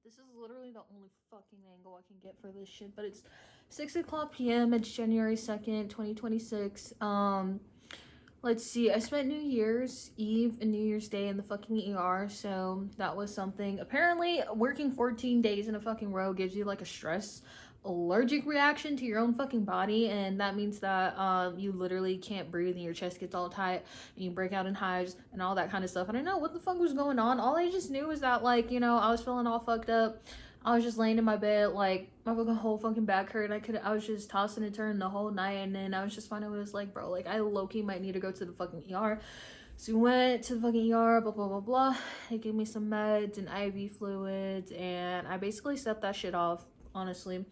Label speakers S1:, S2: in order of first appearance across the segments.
S1: This is literally the only fucking angle I can get for this shit. But it's 6 o'clock p.m. It's January 2nd, 2026. Let's see. I spent New Year's Eve and New Year's Day in the fucking ER, so that was something. Apparently, working 14 days in a fucking row gives you like a stress allergic reaction to your own fucking body, and that means that you literally can't breathe and your chest gets all tight and you break out in hives and all that kind of stuff. I don't know what the fuck was going on. All I just knew was that, like, I was feeling all fucked up. I was just laying in my bed, like my fucking whole fucking back hurt. I was just tossing and turning the whole night, and then I was just finding, it was like, bro, like I low-key might need to go to the fucking ER. So we went to the fucking ER, blah blah blah blah. They gave me some meds and IV fluids, and I basically stepped that shit off, honestly.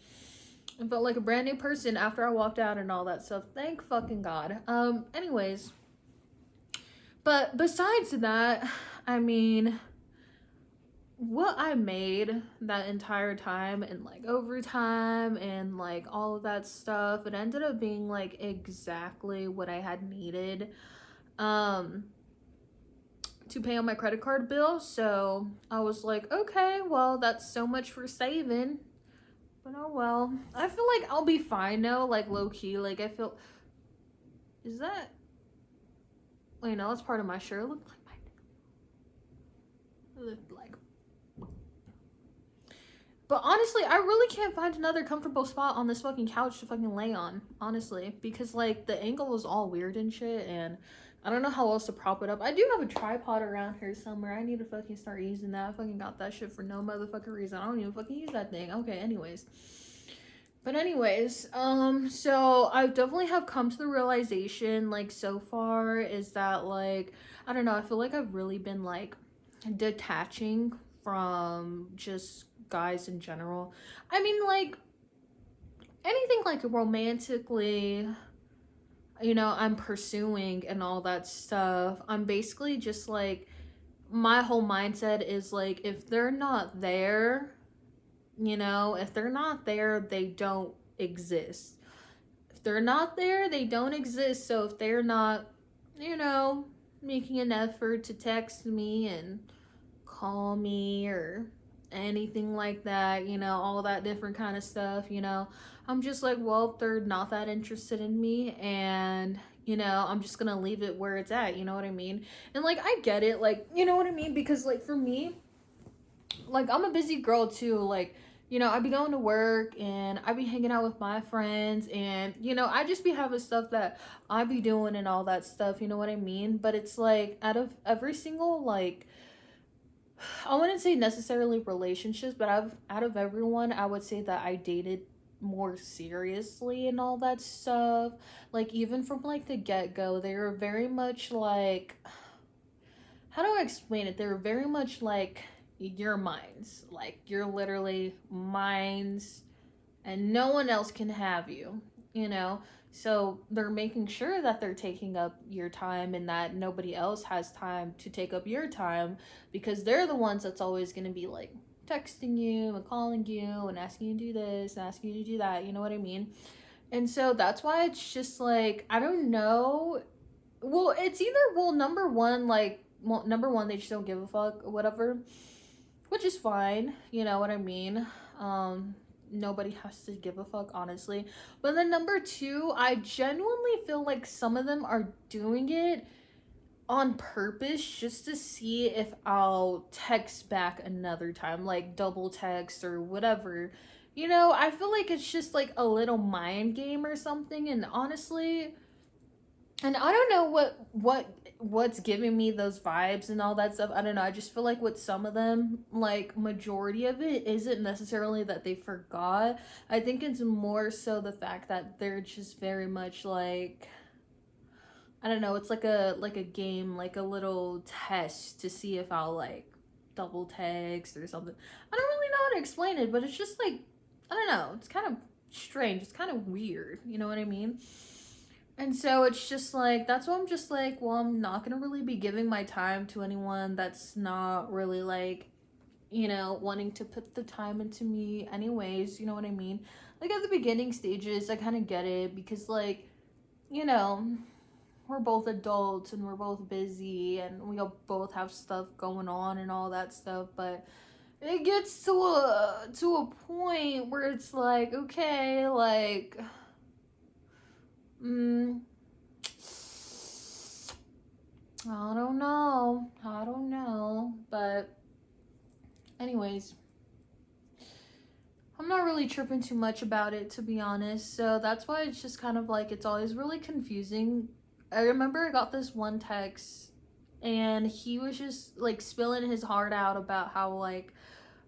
S1: I felt like a brand new person after I walked out and all that stuff. Thank fucking God. Anyways. But besides that, I mean, what I made that entire time and like overtime and like all of that stuff, it ended up being like exactly what I had needed to pay on my credit card bill. So I was like, okay, well, that's so much for saving. But oh well. I feel like I'll be fine now, like low key. Like I feel. Is that? Wait, no, that's part of my shirt. It looked like my. It looked like. But honestly, I really can't find another comfortable spot on this fucking couch to fucking lay on, honestly. Because, like, the angle is all weird and shit, and I don't know how else to prop it up. I do have a tripod around here somewhere. I need to fucking start using that. I fucking got that shit for no motherfucking reason. I don't even fucking use that thing. Okay, anyways. But anyways, so I definitely have come to the realization, like, so far, is that, like, I don't know, I feel like I've really been, like, detaching from just guys in general. I mean, like, anything like romantically, I'm pursuing and all that stuff. I'm basically just like, my whole mindset is like, if they're not there, if they're not there, they don't exist. If they're not there, they don't exist. So if they're not, making an effort to text me and call me or anything like that, all that different kind of stuff, I'm just like, well, they're not that interested in me, and I'm just gonna leave it where it's at, you know what I mean? And like, I get it, like, you know what I mean? Because like, for me, like, I'm a busy girl too, like, I be going to work and I be hanging out with my friends, and I just be having stuff that I be doing and all that stuff, you know what I mean? But it's like, out of every single, like, I wouldn't say necessarily relationships, but out of everyone, I would say that I dated more seriously and all that stuff. Like, even from like the get-go, they were very much like, how do I explain it? They were very much like, your minds. Like, you're literally minds and no one else can have you, you know? So they're making sure that they're taking up your time and that nobody else has time to take up your time, because they're the ones that's always going to be like texting you and calling you and asking you to do this and asking you to do that, you know what I mean? And so that's why it's just like, I don't know. Well, it's either, well, number one, like, well, number one, they just don't give a fuck or whatever, which is fine, you know what I mean? Nobody has to give a fuck, honestly. But then number two, I genuinely feel like some of them are doing it on purpose just to see if I'll text back another time, like double text or whatever. I feel like it's just like a little mind game or something, and honestly, and I don't know what's giving me those vibes and all that stuff. I don't know. I just feel like with some of them, like, majority of it isn't necessarily that they forgot. I think it's more so the fact that they're just very much like, I don't know, it's like a game, like a little test to see if I'll like double text or something. I don't really know how to explain it, but it's just like, I don't know, it's kind of strange. It's kind of weird, you know what I mean? And so it's just like, that's why I'm just like, well, I'm not gonna really be giving my time to anyone that's not really like, wanting to put the time into me anyways, you know what I mean? Like, at the beginning stages, I kind of get it, because like, you know, we're both adults and we're both busy and we both have stuff going on and all that stuff, but it gets to a point where it's like, okay, like, mm, I don't know, but anyways, I'm not really tripping too much about it, to be honest. So that's why it's just kind of like, it's always really confusing. I remember I got this one text and he was just like spilling his heart out about how like,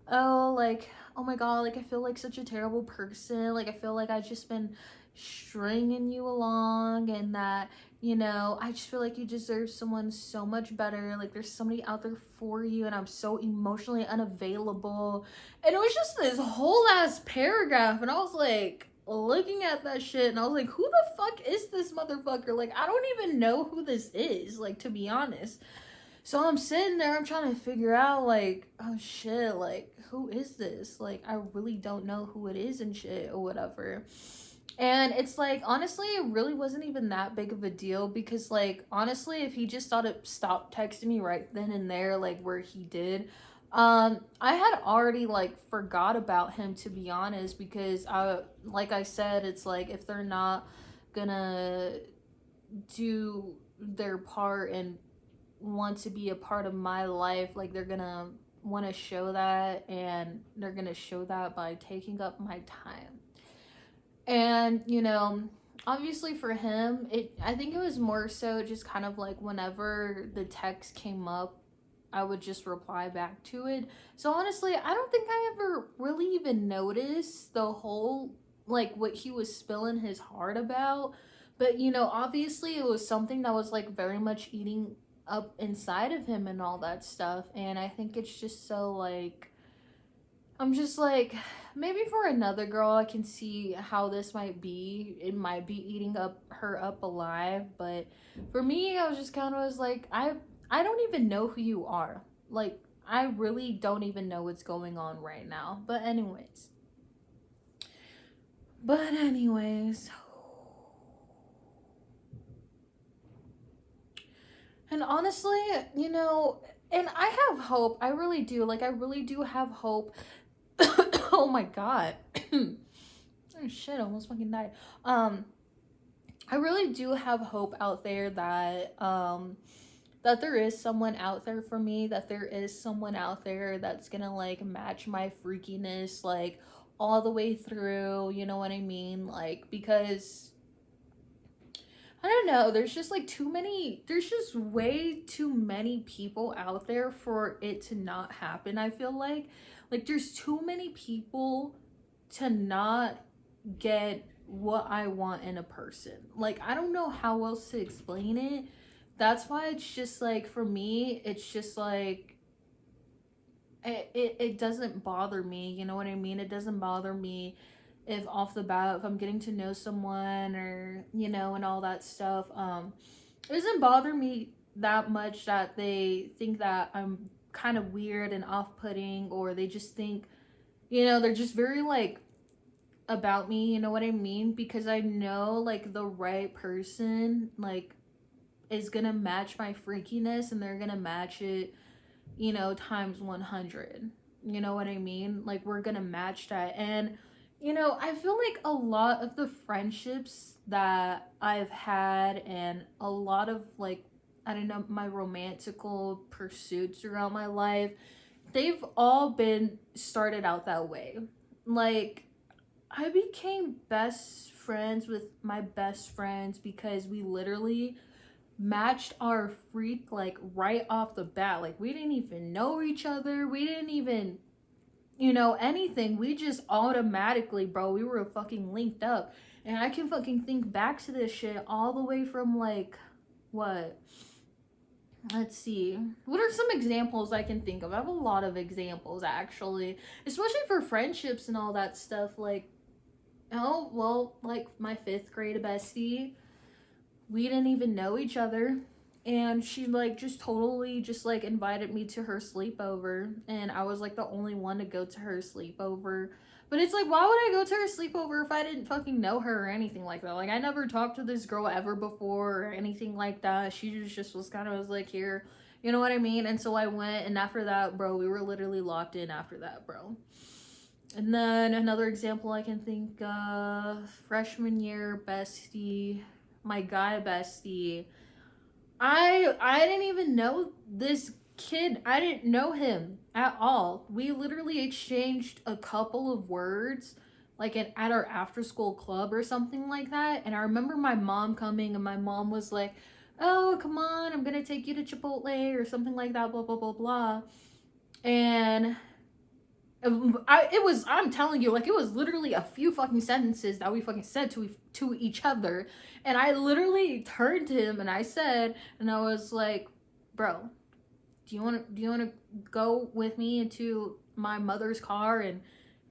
S1: oh, like, oh my god, like I feel like such a terrible person, like I feel like I've just been stringing you along, and that, you know, I just feel like you deserve someone so much better, like there's somebody out there for you, and I'm so emotionally unavailable. And it was just this whole ass paragraph, and I was like looking at that shit and I was like, who the fuck is this motherfucker? Like I don't even know who this is, like, to be honest. So I'm sitting there, I'm trying to figure out, like, oh shit, like, who is this? Like, I really don't know who it is and shit or whatever. And it's like, honestly, it really wasn't even that big of a deal because, like, honestly, if he just stopped texting me right then and there, like, where he did, I had already, like, forgot about him, to be honest, because, like I said, it's like, if they're not gonna do their part and want to be a part of my life, like they're gonna want to show that, and they're gonna show that by taking up my time. And you know, obviously for him, it I think it was more so just kind of like whenever the text came up, I would just reply back to it. So honestly, I don't think I ever really even noticed the whole, like, what he was spilling his heart about. But you know, obviously it was something that was like very much eating up inside of him and all that stuff. And I think it's just so like, I'm just like, maybe for another girl I can see how this might be. It might be eating up her up alive, but for me, I was just kind of was like, I don't even know who you are. Like, I really don't even know what's going on right now. But anyways, and honestly, you know, and I have hope. I really do. Like, I really do have hope. Oh my god. Oh shit, I almost fucking died. I really do have hope out there that there is someone out there for me, that there is someone out there that's gonna like match my freakiness like all the way through, you know what I mean? Like, because I don't know, there's just like there's just way too many people out there for it to not happen. I feel like there's too many people to not get what I want in a person. Like, I don't know how else to explain it. That's why it's just like, for me, it's just like, it doesn't bother me, you know what I mean? It doesn't bother me if off the bat, if I'm getting to know someone, or you know, and all that stuff, it doesn't bother me that much that they think that I'm kind of weird and off-putting, or they just think, you know, they're just very like about me, you know what I mean? Because I know like the right person like is gonna match my freakiness, and they're gonna match it, you know, times 100. You know what I mean? Like, we're gonna match that. And you know, I feel like a lot of the friendships that I've had, and a lot of like, I don't know, my romantical pursuits throughout my life, they've all been started out that way. Like, I became best friends with my best friends because we literally matched our freak like right off the bat. Like, we didn't even know each other. We didn't even, you know, anything. We just automatically, bro, we were fucking linked up. And I can fucking think back to this shit all the way from like, what? Let's see. What are some examples I can think of? I have a lot of examples actually, especially for friendships and all that stuff. Like, oh, well, like my 5th grade bestie, we didn't even know each other, and she like just totally just like invited me to her sleepover, and I was like the only one to go to her sleepover. But it's like, why would I go to her sleepover if I didn't fucking know her or anything like that? Like, I never talked to this girl ever before or anything like that. She just was kind of was like, here, You know what I mean? And so I went, and after that, bro, we were literally locked in after that, bro. And then another example I can think of, freshman year bestie, my guy bestie. I didn't even know this kid. I didn't know him at all. We literally exchanged a couple of words like at our after school club or something like that. And I remember my mom coming, and my mom was like, "Oh, come on, I'm gonna take you to Chipotle," or something like that, blah blah blah blah. And I'm telling you, like, it was literally a few fucking sentences that we fucking said to each other. And I literally turned to him and I said, and I was like, "Bro, do you want to go with me into my mother's car and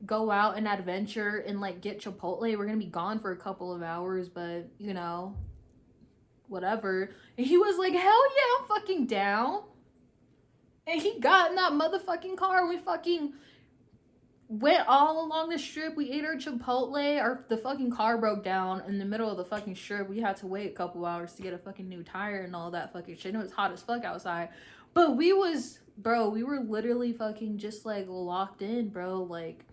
S1: go out and adventure and like get Chipotle? We're going to be gone for a couple of hours, but you know, whatever." And he was like, "Hell yeah, I'm fucking down." And he got in that motherfucking car and we fucking went all along the strip. We ate our Chipotle. The fucking car broke down in the middle of the fucking strip. We had to wait a couple hours to get a fucking new tire and all that fucking shit. It was hot as fuck outside. But we were literally fucking just like locked in, bro. Like,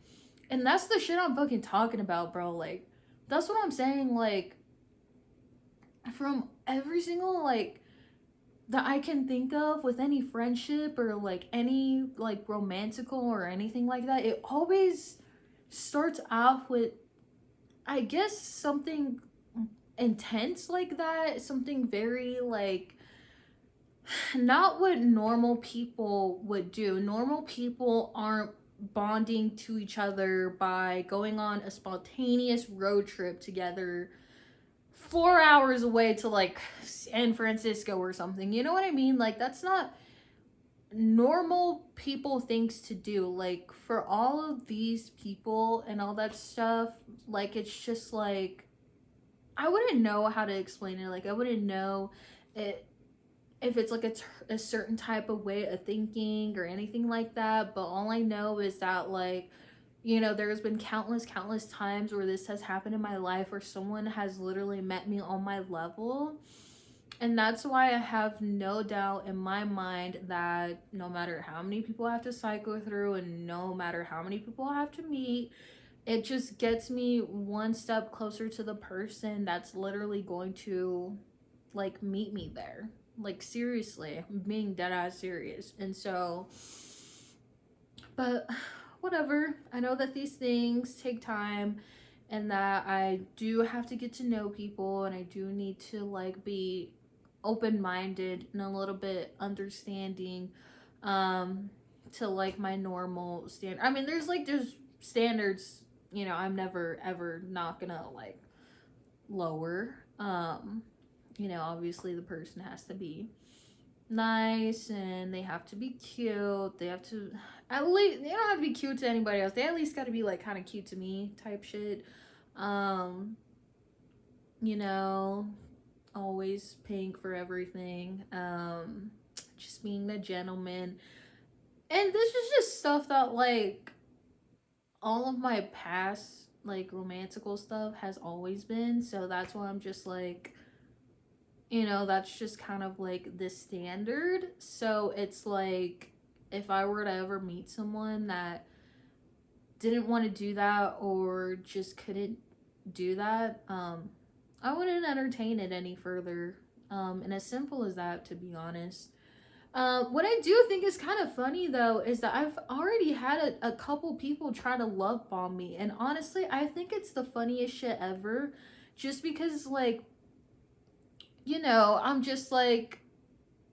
S1: and that's the shit I'm fucking talking about, bro. Like, that's what I'm saying. Like, from every single like that I can think of with any friendship or like any like romantical or anything like that, it always starts off with, I guess, something intense like that, something very like not what normal people would do. Normal people aren't bonding to each other by going on a spontaneous road trip together 4 hours away to like San Francisco or something. You know what I mean? Like, that's not normal people things to do. Like, for all of these people and all that stuff, like, it's just like, I wouldn't know how to explain it. Like, I wouldn't know it if it's like a certain type of way of thinking or anything like that. But all I know is that, like, you know, there's been countless times where this has happened in my life, where someone has literally met me on my level. And that's why I have no doubt in my mind that no matter how many people I have to cycle through and no matter how many people I have to meet, it just gets me one step closer to the person that's literally going to like meet me there. Like, seriously, I'm being dead ass serious. And so, but whatever. I know that these things take time and that I do have to get to know people, and I do need to like be open-minded and a little bit understanding to like my normal standard. I mean, there's standards, you know, I'm never ever not gonna like lower. You know, obviously the person has to be nice and they have to be cute. They have to, at least, they don't have to be cute to anybody else. They at least got to be like kind of cute to me type shit. You know, always paying for everything. Just being a gentleman. And this is just stuff that like all of my past like romantical stuff has always been. So that's why I'm just like, you know, that's just kind of like the standard. So it's like, if I were to ever meet someone that didn't want to do that or just couldn't do that, I wouldn't entertain it any further. And as simple as that, to be honest. What I do think is kind of funny though is that I've already had a couple people try to love bomb me, and honestly I think it's the funniest shit ever, just because like, you know, I'm just like,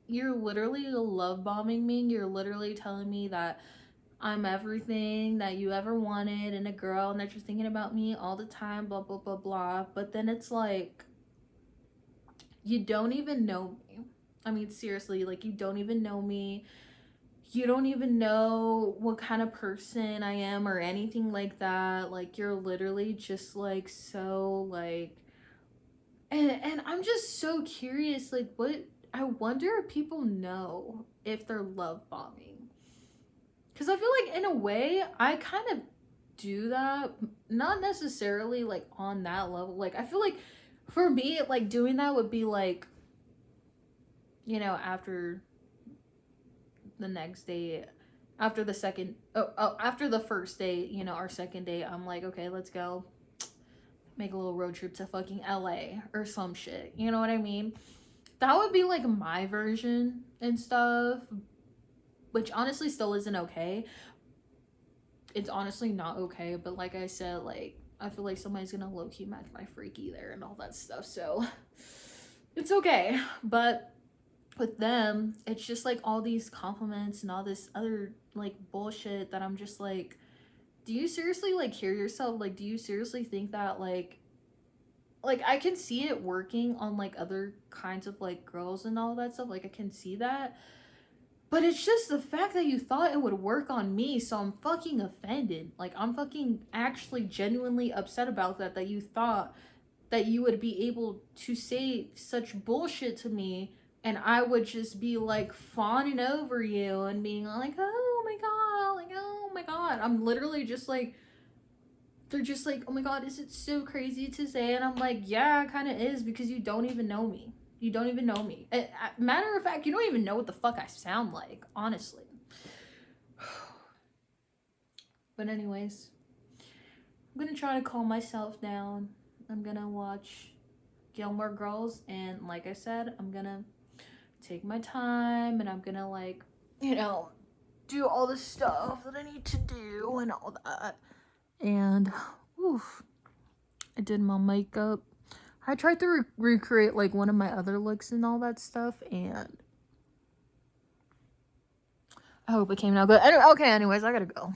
S1: you're literally love bombing me. You're literally telling me that I'm everything that you ever wanted in a girl and that you're thinking about me all the time, blah, blah, blah, blah. But then it's like, you don't even know me. I mean, seriously, like, you don't even know me. You don't even know what kind of person I am or anything like that. Like, you're literally just like so like, and I'm just so curious, like, what, I wonder if people know if they're love bombing. Because I feel like in a way, I kind of do that. Not necessarily like on that level. Like, I feel like for me, like doing that would be like, you know, after the next day, after the first day, you know, our second day, I'm like, okay, let's go make a little road trip to fucking LA or some shit. You know what I mean? That would be like my version and stuff, which honestly still isn't okay. It's honestly not okay, but like I said, like, I feel like somebody's gonna low-key match my freaky there and all that stuff, so it's okay. But with them, it's just like all these compliments and all this other like bullshit that I'm just like, do you seriously like hear yourself? Like, do you seriously think that like I can see it working on like other kinds of like girls and all that stuff, like I can see that, but it's just the fact that you thought it would work on me, so I'm fucking offended. Like, I'm fucking actually genuinely upset about that you thought that you would be able to say such bullshit to me and I would just be like fawning over you and being like, oh my god, like, oh my god. I'm literally just like, they're just like, oh my god, is it so crazy to say? And I'm like, yeah, it kind of is, because you don't even know me. You don't even know me. Matter of fact, you don't even know what the fuck I sound like, honestly. But anyways, I'm gonna try to calm myself down. I'm gonna watch Gilmore Girls, and like I said, I'm gonna take my time, and I'm gonna, like, you know, do all the stuff that I need to do and all that. And oof, I did my makeup. I tried to recreate like one of my other looks and all that stuff, and I hope it came out good. Okay, anyways, I gotta go.